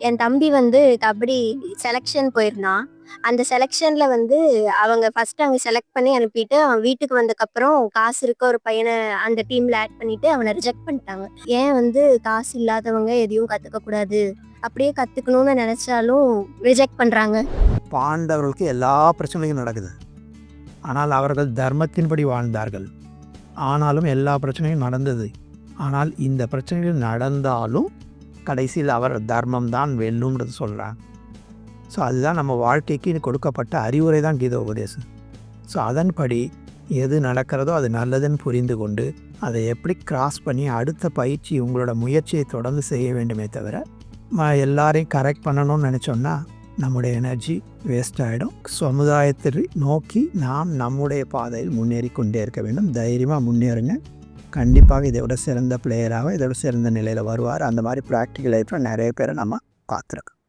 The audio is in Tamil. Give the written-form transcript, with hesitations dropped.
என் தம்பி வந்து கபடி செலக்ஷன் போயிருந்தான். அந்த செலக்ஷன்ல வந்து அவங்க ஃபர்ஸ்ட் அங்க செலக்ட் பண்ணி அனுப்பிட்டு, அவன் வீட்டுக்கு வந்தக்கப்புறம் காசு இருக்க ஒரு பையன அந்த டீம்ல ஆட் பண்ணிட்டு அவன ரிஜெக்ட் பண்ணிட்டாங்க. ஏன் வந்து காசு இல்லாதவங்க எதையும் கத்துக்க கூடாது, அப்படியே கத்துக்கணும்னு நெனச்சாலும் ரிஜெக்ட் பண்றாங்க. பாண்டவர்களுக்கு எல்லா பிரச்சனையும் நடக்குது. ஆனால் அவர்கள் தர்மத்தின்படி வாழ்ந்தார்கள். ஆனாலும் எல்லா பிரச்சனையும் நடந்தது. ஆனால் இந்த பிரச்சனைகள் நடந்தாலும் கடைசியில் அவர் தர்மம் தான் வெல்லும்ன்றது சொல்கிறாங்க. ஸோ அதுதான் நம்ம வாழ்க்கைக்கு கொடுக்கப்பட்ட அறிவுரை தான் கீத உபதேசம். ஸோ அதன்படி எது நடக்கிறதோ அது நல்லதுன்னு புரிந்து கொண்டு அதை எப்படி கிராஸ் பண்ணி அடுத்த பயிற்சி உங்களோட முயற்சியை தொடர்ந்து செய்ய வேண்டுமே தவிர எல்லாரையும் கரெக்ட் பண்ணணும்னு நினச்சோன்னா நம்முடைய எனர்ஜி வேஸ்ட் ஆகிடும். சமுதாயத்தை நோக்கி நாம் நம்முடைய பாதையில் முன்னேறி கொண்டே இருக்க வேண்டும். தைரியமாக முன்னேறுங்க. கண்டிப்பாக இதை விட சிறந்த பிளேயராக இதை விட சிறந்த நிலையில் வருவார். அந்த மாதிரி ப்ராக்டிக்கல் லைஃப்பில் நிறைய பேரை நம்ம பார்த்துருக்கோம்.